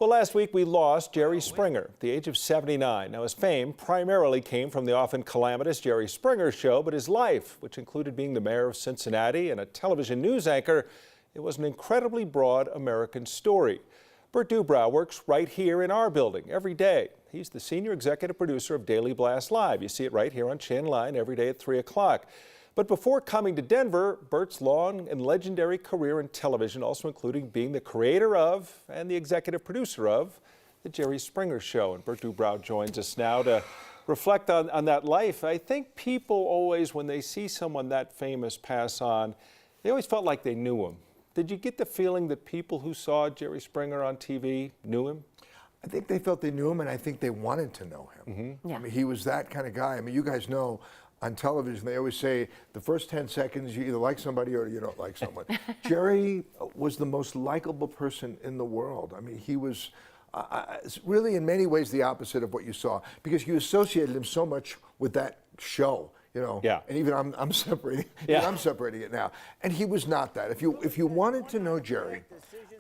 Well, last week we lost Jerry Springer at the age of 79. Now, his fame primarily came from the often calamitous Jerry Springer Show, but his life, which included being the mayor of Cincinnati and a television news anchor, it was an incredibly broad American story. Burt Dubrow works right here in our building every day. He's the senior executive producer of Daily Blast Live. You see it right here on Channel 9 every day at 3 o'clock. But before coming to Denver, Burt's long and legendary career in television, also including being the creator of and the executive producer of The Jerry Springer Show. And Burt Dubrow joins us now to reflect on that life. I think people always, when they see someone that famous pass on, they always felt like they knew him. Did you get the feeling that people who saw Jerry Springer on TV knew him? I think they felt they knew him, and I think they wanted to know him. Mm-hmm. Yeah. I mean, he was that kind of guy. I mean, you guys know, on television, they always say the first 10 seconds, you either like somebody or you don't like someone. Jerry was the most likable person in the world. I mean, he was really in many ways the opposite of what you saw, because you associated him so much with that show, you know. Yeah. And even I'm separating. Yeah. I'm separating it now. And he was not that. If you wanted to know Jerry,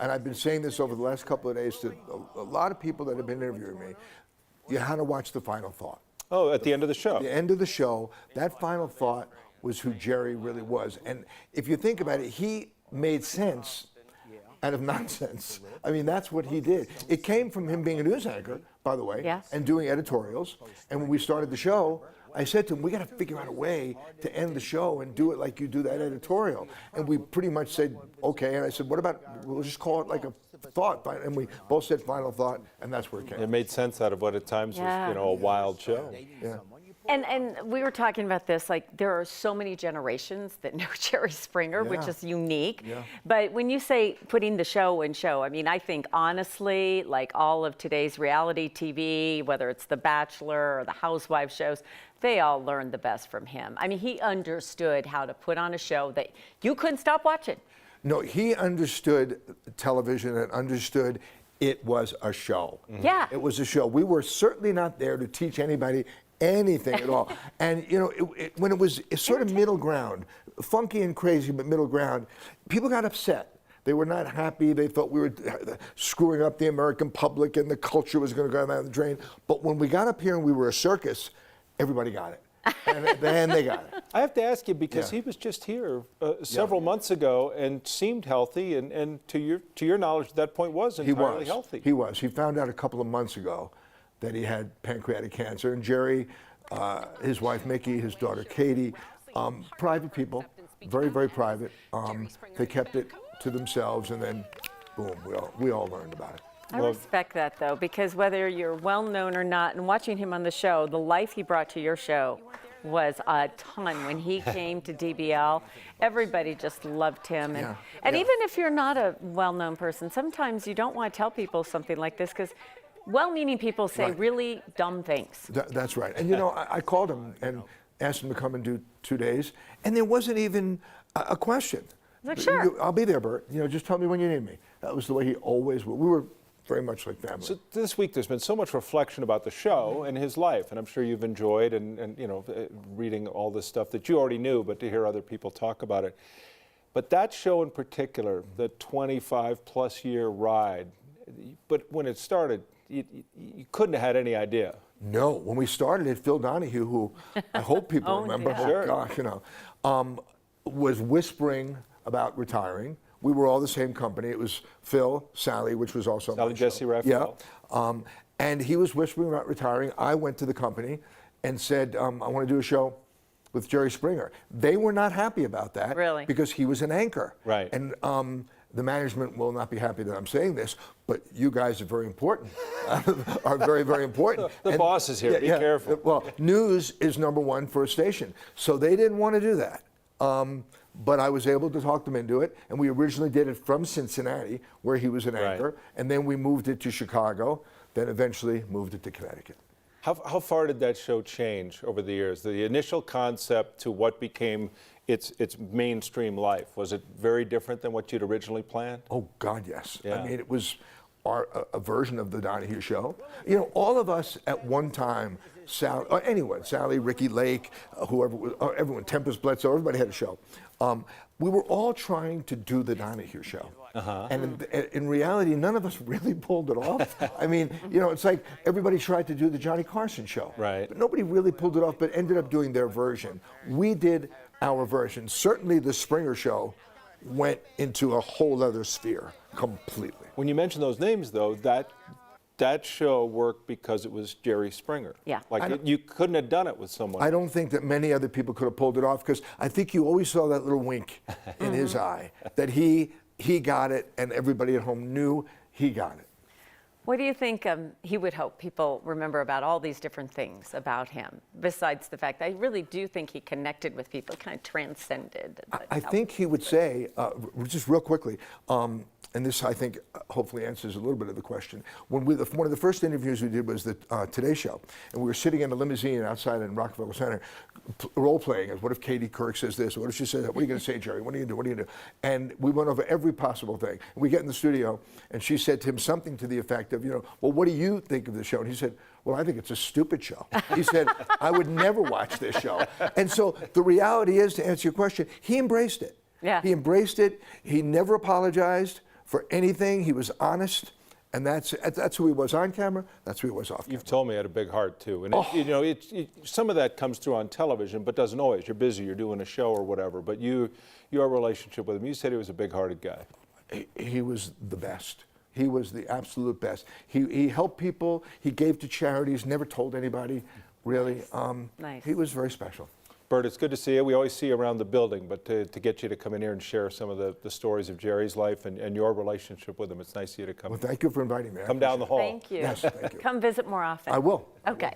and I've been saying this over the last couple of days to a lot of people that have been interviewing me, you had to watch The Final Thought. Oh, at the end of the show. At the end of the show, that final thought was who Jerry really was. And if you think about it, he made sense out of nonsense. I mean, that's what he did. It came from him being a news anchor, by the way, yes, and doing editorials. And when we started the show, I said to him, we got to figure out a way to end the show and do it like you do that editorial. And we pretty much said, okay. And I said, what about, we'll just call it like a thought. And we both said final thought, and that's where it came. It made sense out of what at times was, you know, a wild show. Yeah. And we were talking about this, like there are so many generations that know Jerry Springer, which is unique. Yeah. But when you say putting the show in show, I mean, I think honestly, like all of today's reality TV, whether it's The Bachelor or the Housewives shows, they all learned the best from him. I mean, he understood how to put on a show that you couldn't stop watching. No, he understood television and understood it was a show. Yeah. It was a show. We were certainly not there to teach anybody anything at all. And, you know, when it was sort of middle ground, funky and crazy, but middle ground, people got upset. They were not happy. They thought we were screwing up the American public and the culture was going to go down the drain. But when we got up here and we were a circus, everybody got it. And then they got it. I have to ask you, because he was just here several months ago and seemed healthy, and to your knowledge at that point was entirely healthy. He was. He found out a couple of months ago that he had pancreatic cancer. And Jerry, his wife Mickey, his daughter Katie, private people, very, very private. They kept it to themselves, and then boom, we all learned about it. I respect that, though, because whether you're well-known or not, and watching him on the show, the life he brought to your show was a ton. When he came to DBL, everybody just loved him. And even if you're not a well-known person, sometimes you don't want to tell people something like this, because well-meaning people say really dumb things. That's right. And, you know, I called him and asked him to come and do 2 days, and there wasn't even a question. Like, sure. I'll be there, Burt. You know, just tell me when you need me. That was the way he always was. We were very much like family. So this week there's been so much reflection about the show and his life, and I'm sure you've enjoyed and you know, reading all this stuff that you already knew, but to hear other people talk about it. But that show in particular, the 25-plus year ride, but when it started, you couldn't have had any idea. No, when we started it, Phil Donahue, who I hope people remember, gosh, you know, was whispering about retiring. We were all the same company. It was Phil, Sally, which was also Sally Jesse Raphael. Yeah. And he was whispering about retiring. I went to the company and said, I want to do a show with Jerry Springer. They were not happy about that. Really? Because he was an anchor. Right. And the management will not be happy that I'm saying this, but you guys are very important, are very, very important. The boss is here, be careful. Well, news is #1 for a station. So they didn't want to do that. But I was able to talk them into it, and we originally did it from Cincinnati, where he was an anchor, and then we moved it to Chicago, then eventually moved it to Connecticut. How far did that show change over the years? The initial concept to what became its mainstream life, was it very different than what you'd originally planned? Oh, God, yes. Yeah. I mean, it was a version of the Donahue Show. You know, all of us at one time, Sally, or anyone, Sally, Ricky Lake, whoever, everyone, Tempest Bledsoe, everybody had a show. We were all trying to do the Donahue Show. And in reality, none of us really pulled it off. I mean, you know, it's like everybody tried to do the Johnny Carson show. Right. But nobody really pulled it off, but ended up doing their version. We did our version. Certainly the Springer show went into a whole other sphere completely. When you mention those names, though, that show worked because it was Jerry Springer. Yeah. Like you couldn't have done it with someone. I don't think that many other people could have pulled it off, because I think you always saw that little wink in his eye, that he got it and everybody at home knew he got it. What do you think he would hope people remember about all these different things about him, besides the fact that I really do think he connected with people, kind of transcended? I think he would say, just real quickly, and this I think hopefully answers a little bit of the question. One of the first interviews we did was the Today Show, and we were sitting in a limousine outside in Rockefeller Center, role playing. What if Katie Couric says this? What if she says that? What are you going to say, Jerry? What are you going to do? What are you going to do? And we went over every possible thing. And we get in the studio, and she said to him something to the effect of, you know, well, what do you think of the show? And he said, well, I think it's a stupid show. He said, I would never watch this show. And so the reality is, to answer your question, he embraced it. Yeah. He embraced it. He never apologized for anything. He was honest, and that's who he was on camera. That's who he was off camera. You've told me he had a big heart, too. And you know, some of that comes through on television, but doesn't always. You're busy, you're doing a show or whatever. But your relationship with him, you said he was a big-hearted guy. He was the best. He was the absolute best. He helped people. He gave to charities. Never told anybody, really. Nice. He was very special. Burt, it's good to see you. We always see you around the building, but to get you to come in here and share some of the stories of Jerry's life and your relationship with him, it's nice of you to come. Well, thank you for inviting me. Come down the hall. Thank you. Yes, thank you. Come visit more often. I will. Okay.